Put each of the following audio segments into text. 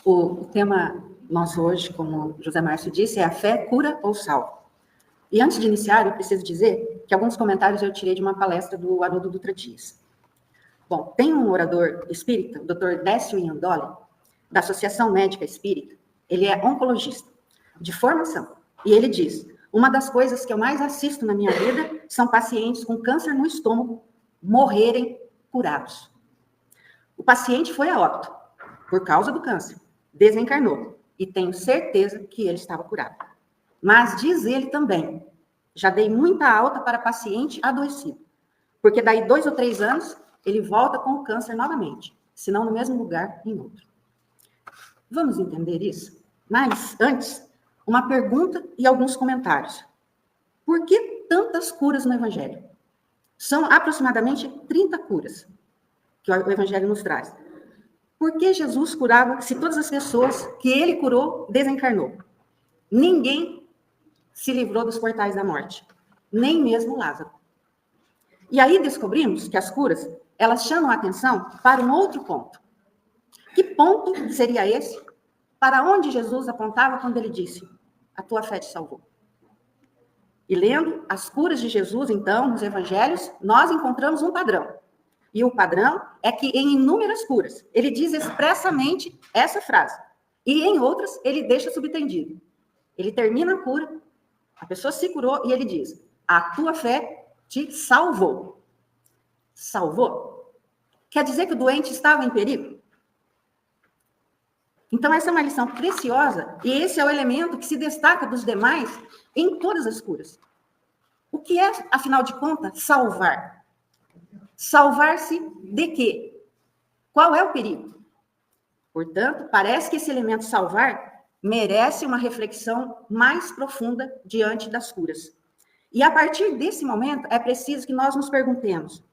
O tema nosso hoje, como José Márcio disse, é a fé cura ou salva. E antes de iniciar, eu preciso dizer que alguns comentários eu tirei de uma palestra do Haroldo Dutra Dias. Bom, tem um orador espírita, o Dr. Décio Iandoli, da Associação Médica Espírita. Ele é oncologista, de formação. E ele diz, uma das coisas que eu mais assisto na minha vida são pacientes com câncer no estômago morrerem curados. O paciente foi a óbito por causa do câncer, desencarnou, e tenho certeza que ele estava curado. Mas diz ele também, já dei muita alta para paciente adoecido, porque daí 2 ou 3 anos, ele volta com o câncer novamente, se não no mesmo lugar, em outro. Vamos entender isso? Mas, antes, uma pergunta e alguns comentários. Por que tantas curas no Evangelho? São aproximadamente 30 curas que o Evangelho nos traz. Por que Jesus curava se todas as pessoas que ele curou desencarnou? Ninguém se livrou dos portais da morte, nem mesmo Lázaro. E aí descobrimos que as curas, elas chamam a atenção para um outro ponto. Que ponto seria esse? Para onde Jesus apontava quando ele disse, a tua fé te salvou? E lendo as curas de Jesus, então, nos evangelhos, nós encontramos um padrão. E o padrão é que em inúmeras curas, ele diz expressamente essa frase. E em outras, ele deixa subentendido. Ele termina a cura, a pessoa se curou e ele diz, a tua fé te salvou. Salvou? Quer dizer que o doente estava em perigo? Então, essa é uma lição preciosa e esse é o elemento que se destaca dos demais em todas as curas. O que é, afinal de contas, salvar? Salvar-se de quê? Qual é o perigo? Portanto, parece que esse elemento salvar merece uma reflexão mais profunda diante das curas. E a partir desse momento, é preciso que nós nos perguntemos,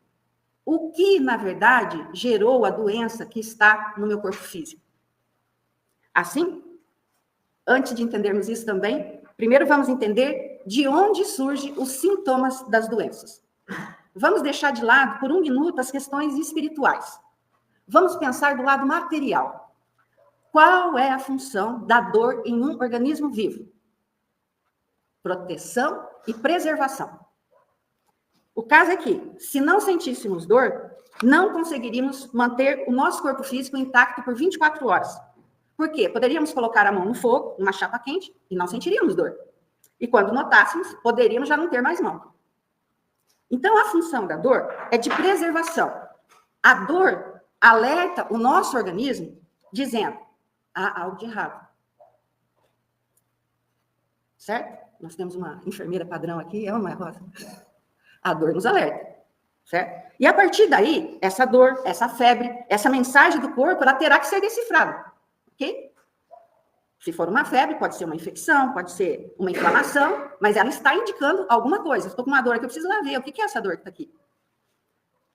o que, na verdade, gerou a doença que está no meu corpo físico? Assim, antes de entendermos isso também, primeiro vamos entender de onde surgem os sintomas das doenças. Vamos deixar de lado, por um minuto, as questões espirituais. Vamos pensar do lado material. Qual é a função da dor em um organismo vivo? Proteção e preservação. O caso é que, se não sentíssemos dor, não conseguiríamos manter o nosso corpo físico intacto por 24 horas. Por quê? Poderíamos colocar a mão no fogo, numa chapa quente, e não sentiríamos dor. E quando notássemos, poderíamos já não ter mais mão. Então, a função da dor é de preservação. A dor alerta o nosso organismo, dizendo, há algo de errado. Certo? Nós temos uma enfermeira padrão aqui, é uma Rosa? A dor nos alerta. Certo? E a partir daí, essa dor, essa febre, essa mensagem do corpo, ela terá que ser decifrada. Ok? Se for uma febre, pode ser uma infecção, pode ser uma inflamação, mas ela está indicando alguma coisa. Estou com uma dor aqui, eu preciso lá ver o que é essa dor que está aqui.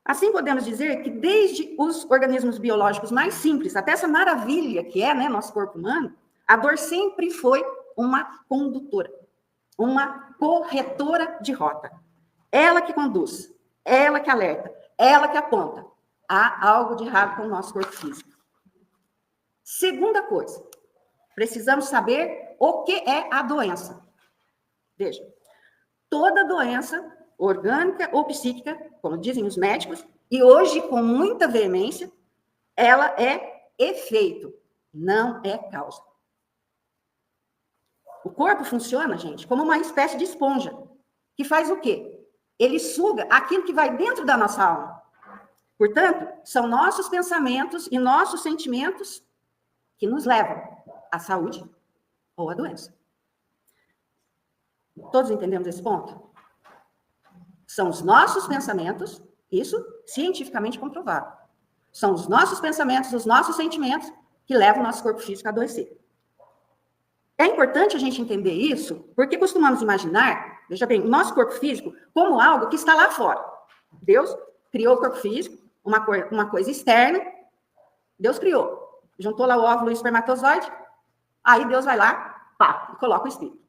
Assim, podemos dizer que desde os organismos biológicos mais simples, até essa maravilha que é, né, nosso corpo humano, a dor sempre foi uma condutora, uma corretora de rota. Ela que conduz, ela que alerta, ela que aponta. Há algo de errado com o nosso corpo físico. Segunda coisa, precisamos saber o que é a doença. Veja, toda doença, orgânica ou psíquica, como dizem os médicos, e hoje com muita veemência, ela é efeito, não é causa. O corpo funciona, gente, como uma espécie de esponja, que faz o quê? Ele suga aquilo que vai dentro da nossa alma. Portanto, são nossos pensamentos e nossos sentimentos que nos levam à saúde ou à doença. Todos entendemos esse ponto? São os nossos pensamentos, isso cientificamente comprovado. São os nossos pensamentos, os nossos sentimentos que levam o nosso corpo físico a adoecer. É importante a gente entender isso, porque costumamos imaginar, veja bem, o nosso corpo físico como algo que está lá fora. Deus criou o corpo físico, uma coisa externa, Deus criou. Juntou lá o óvulo e o espermatozoide, aí Deus vai lá, pá, e coloca o espírito.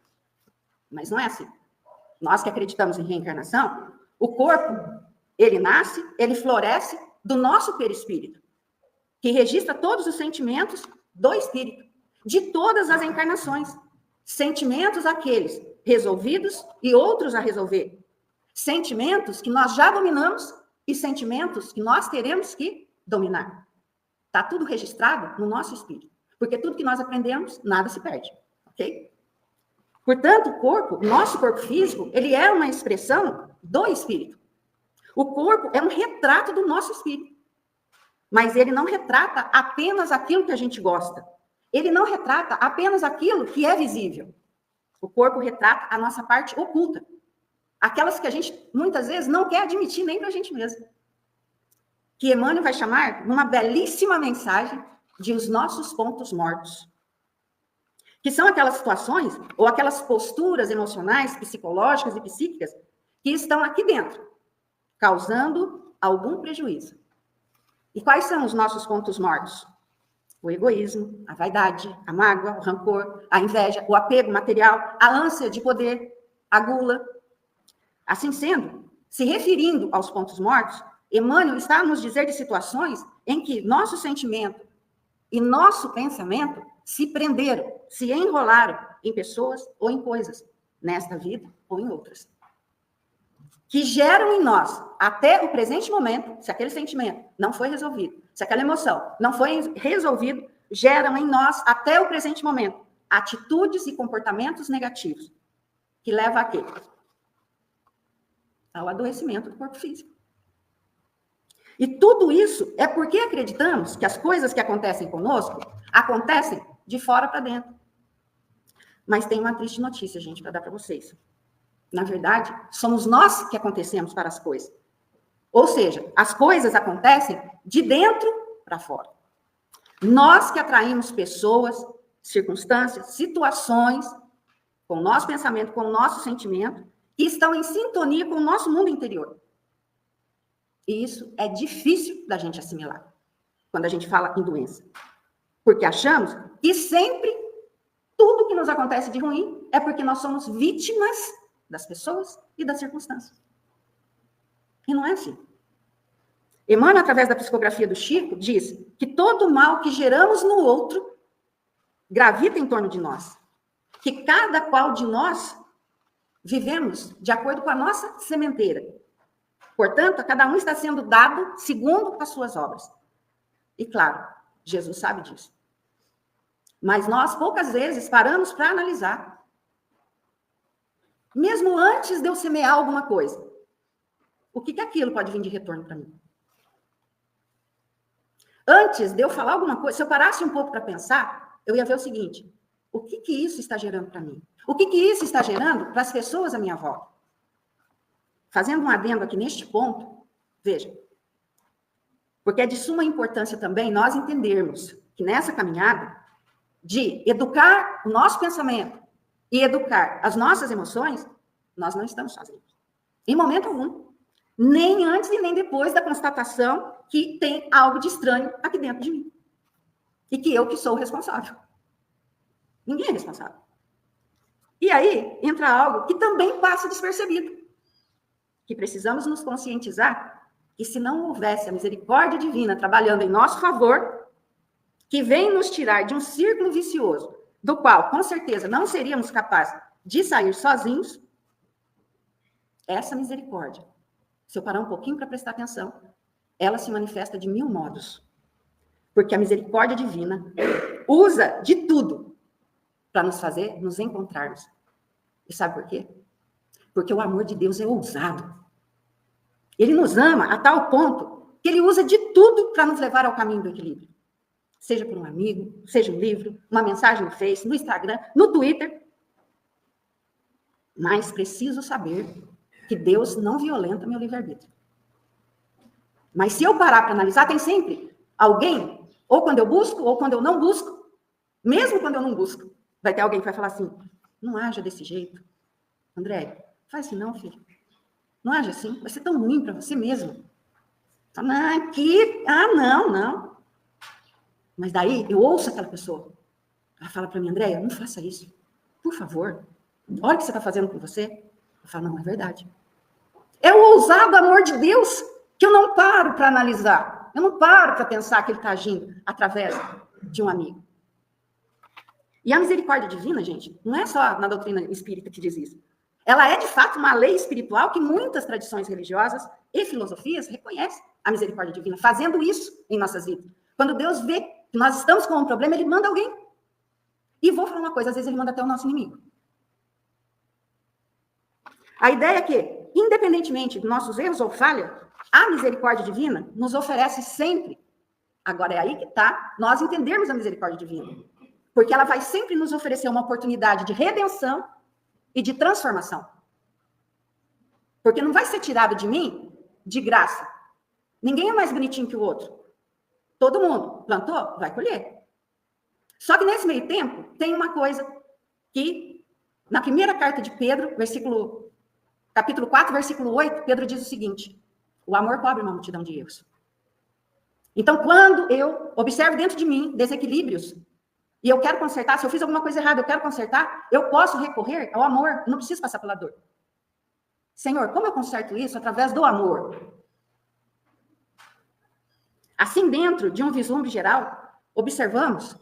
Mas não é assim. Nós que acreditamos em reencarnação, o corpo, ele nasce, ele floresce do nosso perispírito, que registra todos os sentimentos do espírito, de todas as encarnações. Sentimentos aqueles resolvidos e outros a resolver. Sentimentos que nós já dominamos e sentimentos que nós teremos que dominar. Está tudo registrado no nosso espírito. Porque tudo que nós aprendemos, nada se perde. Ok? Portanto, o corpo, nosso corpo físico, ele é uma expressão do espírito. O corpo é um retrato do nosso espírito. Mas ele não retrata apenas aquilo que a gente gosta. Ele não retrata apenas aquilo que é visível. O corpo retrata a nossa parte oculta. Aquelas que a gente, muitas vezes, não quer admitir nem para a gente mesmo. Que Emmanuel vai chamar, numa belíssima mensagem, de os nossos pontos mortos. Que são aquelas situações, ou aquelas posturas emocionais, psicológicas e psíquicas, que estão aqui dentro, causando algum prejuízo. E quais são os nossos pontos mortos? O egoísmo, a vaidade, a mágoa, o rancor, a inveja, o apego material, a ânsia de poder, a gula. Assim sendo, se referindo aos pontos mortos, Emmanuel está a nos dizer de situações em que nosso sentimento e nosso pensamento se prenderam, se enrolaram em pessoas ou em coisas, nesta vida ou em outras. Que geram em nós, até o presente momento, se aquele sentimento não foi resolvido, se aquela emoção não foi resolvida, geram em nós, até o presente momento, atitudes e comportamentos negativos, que levam a quê? Ao adoecimento do corpo físico. E tudo isso é porque acreditamos que as coisas que acontecem conosco, acontecem de fora para dentro. Mas tem uma triste notícia, gente, para dar para vocês. Na verdade, somos nós que acontecemos para as coisas. Ou seja, as coisas acontecem de dentro para fora. Nós que atraímos pessoas, circunstâncias, situações, com o nosso pensamento, com o nosso sentimento, que estão em sintonia com o nosso mundo interior. E isso é difícil da gente assimilar, quando a gente fala em doença. Porque achamos que sempre tudo que nos acontece de ruim é porque nós somos vítimas das pessoas e das circunstâncias. E não é assim. Emmanuel, através da psicografia do Chico, diz que todo mal que geramos no outro gravita em torno de nós. Que cada qual de nós vivemos de acordo com a nossa sementeira. Portanto, a cada um está sendo dado segundo as suas obras. E claro, Jesus sabe disso. Mas nós, poucas vezes, paramos para analisar. Mesmo antes de eu semear alguma coisa, o que aquilo pode vir de retorno para mim? Antes de eu falar alguma coisa, se eu parasse um pouco para pensar, eu ia ver o seguinte: o que isso está gerando para mim? O que isso está gerando para as pessoas à minha volta? Fazendo um adendo aqui neste ponto, veja, porque é de suma importância também nós entendermos que nessa caminhada de educar o nosso pensamento e educar as nossas emoções, nós não estamos sozinhos. Em momento algum. Nem antes e nem depois da constatação que tem algo de estranho aqui dentro de mim. E que eu que sou o responsável. Ninguém é responsável. E aí entra algo que também passa despercebido. Que precisamos nos conscientizar que se não houvesse a misericórdia divina trabalhando em nosso favor, que vem nos tirar de um círculo vicioso, do qual, com certeza, não seríamos capazes de sair sozinhos, essa misericórdia, se eu parar um pouquinho para prestar atenção, ela se manifesta de 1000 modos. Porque a misericórdia divina usa de tudo para nos fazer nos encontrarmos. E sabe por quê? Porque o amor de Deus é ousado. Ele nos ama a tal ponto que ele usa de tudo para nos levar ao caminho do equilíbrio. Seja por um amigo, seja um livro, uma mensagem no Face, no Instagram, no Twitter. Mas preciso saber que Deus não violenta meu livre-arbítrio. Mas se eu parar para analisar, tem sempre alguém, ou quando eu busco, ou quando eu não busco, mesmo quando eu não busco, vai ter alguém que vai falar assim: não haja desse jeito. André, faz assim não, filho. Não haja assim, vai ser tão ruim para você mesmo. Não. Mas daí eu ouço aquela pessoa. Ela fala para mim: Andréia, não faça isso. Por favor. Olha o que você está fazendo com você. Eu falo: não, é verdade. É o ousado amor de Deus que eu não paro para analisar. Eu não paro para pensar que ele está agindo através de um amigo. E a misericórdia divina, gente, não é só na doutrina espírita que diz isso. Ela é, de fato, uma lei espiritual que muitas tradições religiosas e filosofias reconhecem a misericórdia divina, fazendo isso em nossas vidas. Quando Deus vê que nós estamos com um problema, ele manda alguém. E vou falar uma coisa, às vezes ele manda até o nosso inimigo. A ideia é que, independentemente dos nossos erros ou falhas, a misericórdia divina nos oferece sempre. Agora é aí que está nós entendermos a misericórdia divina. Porque ela vai sempre nos oferecer uma oportunidade de redenção e de transformação. Porque não vai ser tirado de mim de graça. Ninguém é mais bonitinho que o outro. Todo mundo plantou, vai colher. Só que nesse meio tempo, tem uma coisa que, na primeira carta de Pedro, capítulo 4, versículo 8, Pedro diz o seguinte: o amor cobre uma multidão de erros. Então, quando eu observo dentro de mim desequilíbrios, e eu quero consertar, se eu fiz alguma coisa errada, eu quero consertar, eu posso recorrer ao amor, eu não preciso passar pela dor. Senhor, como eu conserto isso? Através do amor. Assim, dentro de um vislumbre geral, observamos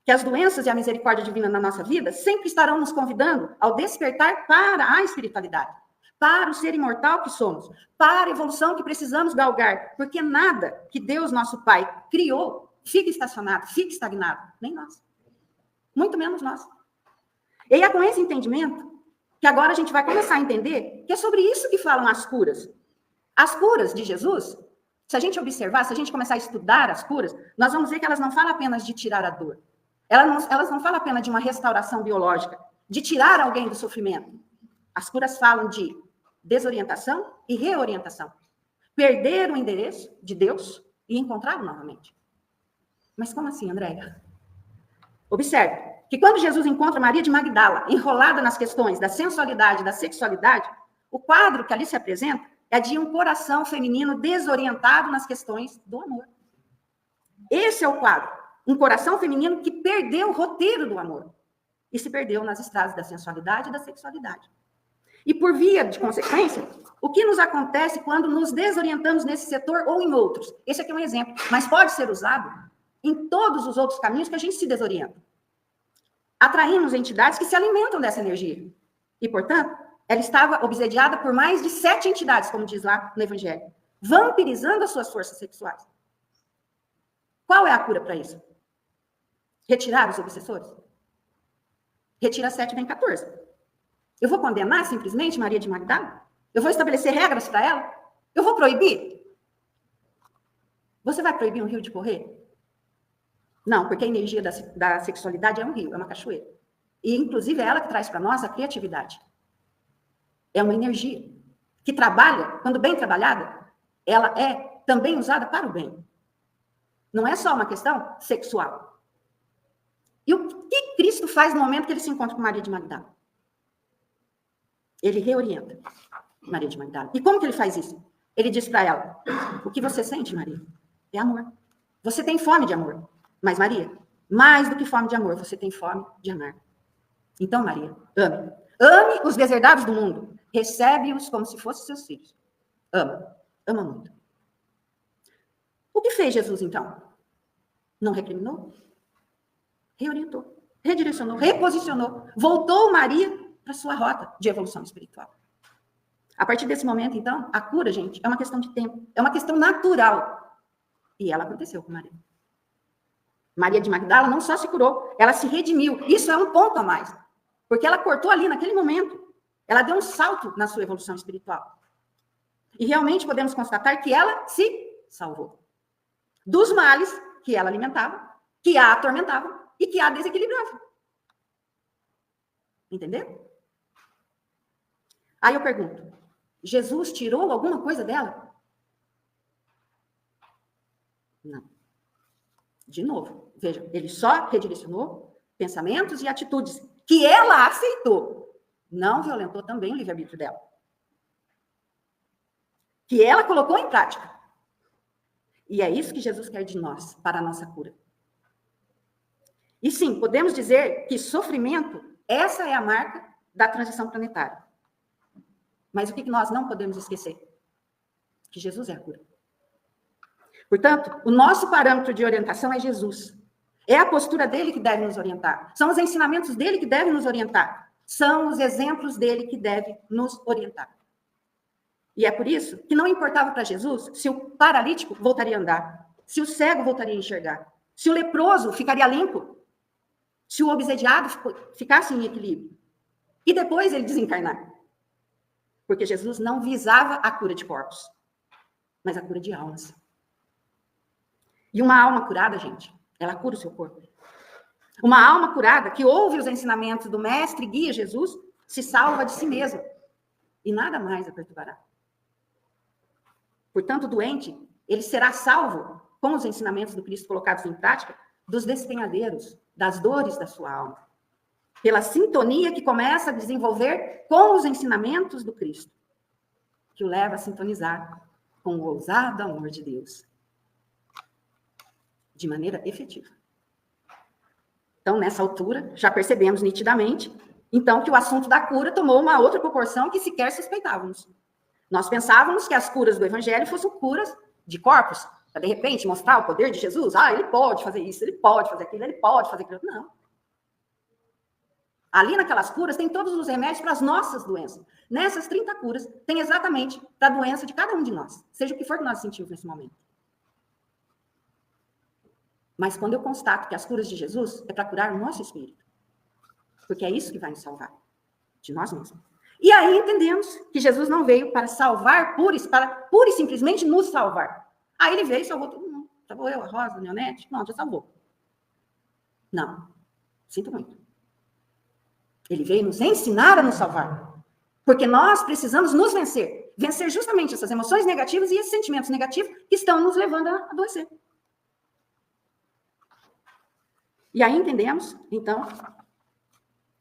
que as doenças e a misericórdia divina na nossa vida sempre estarão nos convidando ao despertar para a espiritualidade, para o ser imortal que somos, para a evolução que precisamos galgar, porque nada que Deus, nosso Pai, criou fica estacionado, fica estagnado, nem nós. Muito menos nós. E é com esse entendimento que agora a gente vai começar a entender que é sobre isso que falam as curas. As curas de Jesus, se a gente observar, se a gente começar a estudar as curas, nós vamos ver que elas não falam apenas de tirar a dor. Elas não falam apenas de uma restauração biológica, de tirar alguém do sofrimento. As curas falam de desorientação e reorientação. Perder o endereço de Deus e encontrá-lo novamente. Mas como assim, Andréia? Observe que quando Jesus encontra Maria de Magdala enrolada nas questões da sensualidade e da sexualidade, o quadro que ali se apresenta é de um coração feminino desorientado nas questões do amor. Esse é o quadro. Um coração feminino que perdeu o roteiro do amor e se perdeu nas estradas da sensualidade e da sexualidade. E por via de consequência, o que nos acontece quando nos desorientamos nesse setor ou em outros? Esse aqui é um exemplo, mas pode ser usado em todos os outros caminhos que a gente se desorienta. Atraímos entidades que se alimentam dessa energia. E, portanto, ela estava obsediada por mais de 7 entidades, como diz lá no Evangelho, vampirizando as suas forças sexuais. Qual é a cura para isso? Retirar os obsessores? Retira 7, vem 14. Eu vou condenar simplesmente Maria de Magdala? Eu vou estabelecer regras para ela? Eu vou proibir? Você vai proibir um rio de correr? Não, porque a energia da sexualidade é um rio, é uma cachoeira. E, inclusive, é ela que traz para nós a criatividade. É uma energia que trabalha, quando bem trabalhada, ela é também usada para o bem. Não é só uma questão sexual. E o que Cristo faz no momento que ele se encontra com Maria de Magdala? Ele reorienta Maria de Magdala. E como que ele faz isso? Ele diz para ela: o que você sente, Maria, é amor. Você tem fome de amor. Mas, Maria, mais do que fome de amor, você tem fome de amar. Então, Maria, ame. Ame os deserdados do mundo. Recebe-os como se fossem seus filhos. Ama. Ama muito. O que fez Jesus, então? Não recriminou? Reorientou. Redirecionou. Reposicionou. Voltou Maria para sua rota de evolução espiritual. A partir desse momento, então, a cura, gente, é uma questão de tempo. É uma questão natural. E ela aconteceu com Maria. Maria de Magdala não só se curou, ela se redimiu. Isso é um ponto a mais. Porque ela cortou ali, naquele momento. Ela deu um salto na sua evolução espiritual. E realmente podemos constatar que ela se salvou. Dos males que ela alimentava, que a atormentavam e que a desequilibravam. Entendeu? Aí eu pergunto, Jesus tirou alguma coisa dela? Não. De novo, veja, ele só redirecionou pensamentos e atitudes que ela aceitou. Não violentou também o livre-arbítrio dela. Que ela colocou em prática. E é isso que Jesus quer de nós, para a nossa cura. E sim, podemos dizer que sofrimento, essa é a marca da transição planetária. Mas o que nós não podemos esquecer? Que Jesus é a cura. Portanto, o nosso parâmetro de orientação é Jesus. É a postura dele que deve nos orientar. São os ensinamentos dele que devem nos orientar. São os exemplos dele que devem nos orientar. E é por isso que não importava para Jesus se o paralítico voltaria a andar, se o cego voltaria a enxergar, se o leproso ficaria limpo, se o obsediado ficasse em equilíbrio. E depois ele desencarnar. Porque Jesus não visava a cura de corpos, mas a cura de almas. E uma alma curada, gente, ela cura o seu corpo. Uma alma curada que ouve os ensinamentos do mestre, guia Jesus, se salva de si mesma. E nada mais a perturbará. Portanto, o doente, ele será salvo com os ensinamentos do Cristo colocados em prática, dos despenhadeiros, das dores da sua alma. Pela sintonia que começa a desenvolver com os ensinamentos do Cristo, que o leva a sintonizar com o ousado amor de Deus, de maneira efetiva. Então, nessa altura, já percebemos nitidamente, então, que o assunto da cura tomou uma outra proporção que sequer suspeitávamos. Nós pensávamos que as curas do Evangelho fossem curas de corpos, para, de repente, mostrar o poder de Jesus. Ah, ele pode fazer isso, ele pode fazer aquilo, ele pode fazer aquilo. Não. Ali naquelas curas tem todos os remédios para as nossas doenças. Nessas 30 curas, tem exatamente para a doença de cada um de nós, seja o que for que nós sentimos nesse momento. Mas quando eu constato que as curas de Jesus é para curar o nosso espírito, porque é isso que vai nos salvar, de nós mesmos. E aí entendemos que Jesus não veio para salvar, para pura e simplesmente nos salvar. Aí ele veio e salvou todo mundo. Salvou eu, a Rosa, a Neonete, não, já salvou. Não, sinto muito. Ele veio nos ensinar a nos salvar. Porque nós precisamos nos vencer. Vencer justamente essas emoções negativas e esses sentimentos negativos que estão nos levando a adoecer. E aí entendemos, então,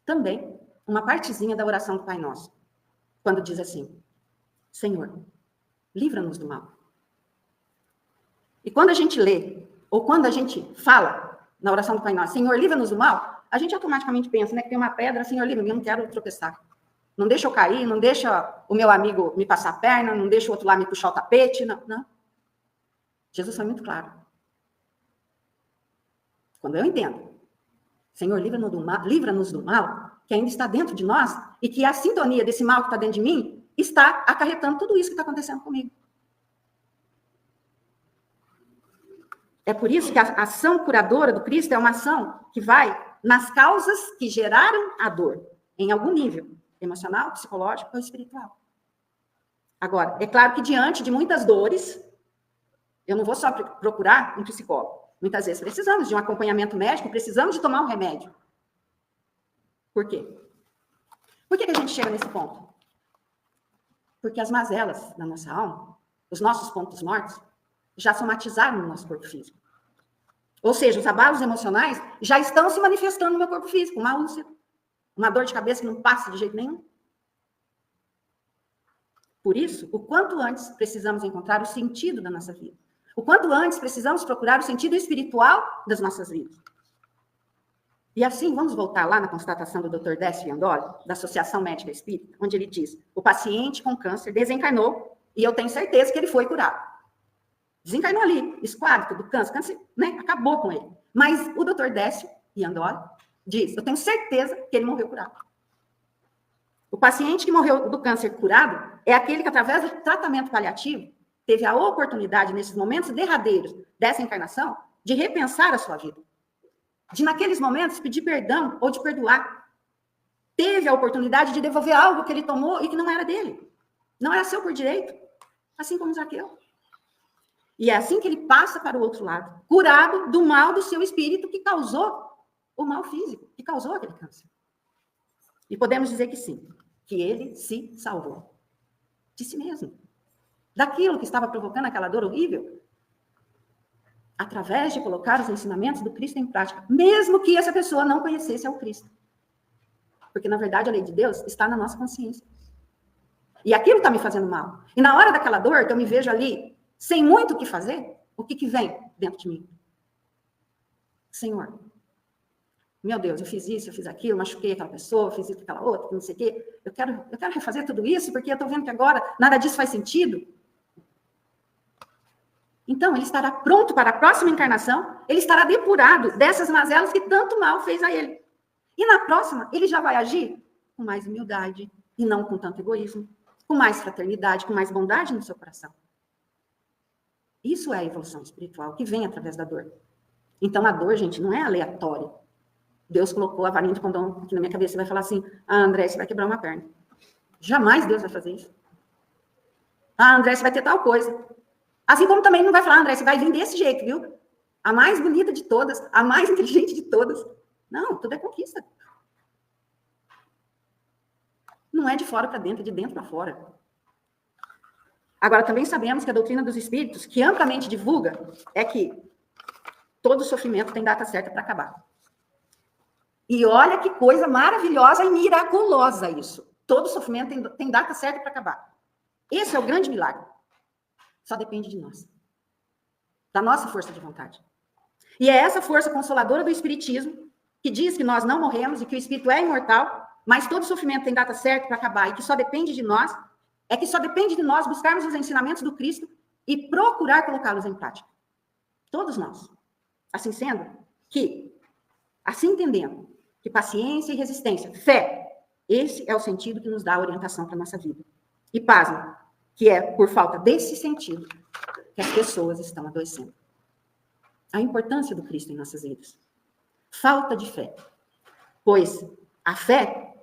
também uma partezinha da oração do Pai Nosso. Quando diz assim, Senhor, livra-nos do mal. E quando a gente lê, ou quando a gente fala na oração do Pai Nosso, Senhor, livra-nos do mal, a gente automaticamente pensa, né, que tem uma pedra, Senhor, livra-me, eu não quero tropeçar. Não deixa eu cair, não deixa o meu amigo me passar a perna, não deixa o outro lá me puxar o tapete, não. Jesus foi muito claro. Quando eu entendo, Senhor, livra-nos do mal, que ainda está dentro de nós, e que a sintonia desse mal que está dentro de mim está acarretando tudo isso que está acontecendo comigo. É por isso que a ação curadora do Cristo é uma ação que vai nas causas que geraram a dor, em algum nível, emocional, psicológico ou espiritual. Agora, é claro que diante de muitas dores, eu não vou só procurar um psicólogo. Muitas vezes precisamos de um acompanhamento médico, precisamos de tomar um remédio. Por quê? Por que a gente chega nesse ponto? Porque as mazelas da nossa alma, os nossos pontos mortos, já somatizaram no nosso corpo físico. Ou seja, os abalos emocionais já estão se manifestando no meu corpo físico. Uma úlcera, uma dor de cabeça que não passa de jeito nenhum. Por isso, o quanto antes precisamos encontrar o sentido da nossa vida. O quanto antes precisamos procurar o sentido espiritual das nossas vidas. E assim, vamos voltar lá na constatação do Dr. Décio Iandoli, da Associação Médica Espírita, onde ele diz, o paciente com câncer desencarnou e eu tenho certeza que ele foi curado. Desencarnou ali, esquádrico do câncer, né? Acabou com ele. Mas o Dr. Décio Iandoli diz, eu tenho certeza que ele morreu curado. O paciente que morreu do câncer curado é aquele que, através do tratamento paliativo, teve a oportunidade, nesses momentos derradeiros dessa encarnação, de repensar a sua vida. De, naqueles momentos, pedir perdão ou de perdoar. Teve a oportunidade de devolver algo que ele tomou e que não era dele. Não era seu por direito. Assim como Zaqueu. E é assim que ele passa para o outro lado, curado do mal do seu espírito que causou o mal físico, que causou aquele câncer. E podemos dizer que sim, que ele se salvou de si mesmo. Daquilo que estava provocando aquela dor horrível, através de colocar os ensinamentos do Cristo em prática, mesmo que essa pessoa não conhecesse ao Cristo. Porque, na verdade, a lei de Deus está na nossa consciência. E aquilo está me fazendo mal. E na hora daquela dor, que eu me vejo ali, sem muito o que fazer, o que vem dentro de mim? Senhor, meu Deus, eu fiz isso, eu fiz aquilo, machuquei aquela pessoa, fiz isso, aquela outra, não sei o quê. Eu quero refazer tudo isso, porque eu estou vendo que agora nada disso faz sentido. Então, ele estará pronto para a próxima encarnação, ele estará depurado dessas mazelas que tanto mal fez a ele. E na próxima, ele já vai agir com mais humildade e não com tanto egoísmo, com mais fraternidade, com mais bondade no seu coração. Isso é a evolução espiritual que vem através da dor. Então, a dor, gente, não é aleatória. Deus colocou a varinha de condão aqui na minha cabeça e vai falar assim: André, você vai quebrar uma perna. Jamais Deus vai fazer isso. André, você vai ter tal coisa. Assim como também não vai falar: André, você vai vir desse jeito, viu? A mais bonita de todas, a mais inteligente de todas. Não, tudo é conquista. Não é de fora para dentro, é de dentro para fora. Agora, também sabemos que a doutrina dos espíritos, que amplamente divulga, é que todo sofrimento tem data certa para acabar. E olha que coisa maravilhosa e miraculosa isso. Todo sofrimento tem data certa para acabar. Esse é o grande milagre. Só depende de nós. Da nossa força de vontade. E é essa força consoladora do Espiritismo que diz que nós não morremos e que o Espírito é imortal, mas todo sofrimento tem data certa para acabar e que só depende de nós, é que só depende de nós buscarmos os ensinamentos do Cristo e procurar colocá-los em prática. Todos nós. Assim sendo, assim entendendo, que paciência e resistência, fé, esse é o sentido que nos dá a orientação para a nossa vida. E pasmem, que é por falta desse sentido que as pessoas estão adoecendo. A importância do Cristo em nossas vidas. Falta de fé. Pois a fé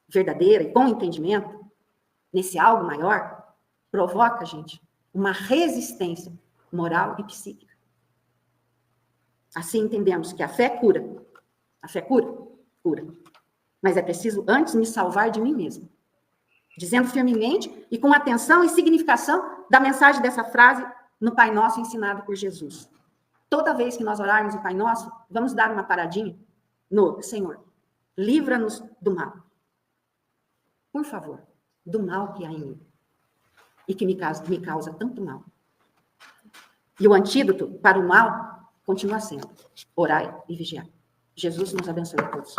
verdadeira e com entendimento, nesse algo maior, provoca, gente, uma resistência moral e psíquica. Assim entendemos que a fé cura. A fé cura? Cura. Mas é preciso antes me salvar de mim mesmo. Dizendo firmemente e com atenção e significação da mensagem dessa frase no Pai Nosso ensinado por Jesus. Toda vez que nós orarmos o Pai Nosso, vamos dar uma paradinha no Senhor. Livra-nos do mal. Por favor, do mal que há em mim. E que me causa tanto mal. E o antídoto para o mal continua sendo: orai e vigiai. Jesus nos abençoe a todos.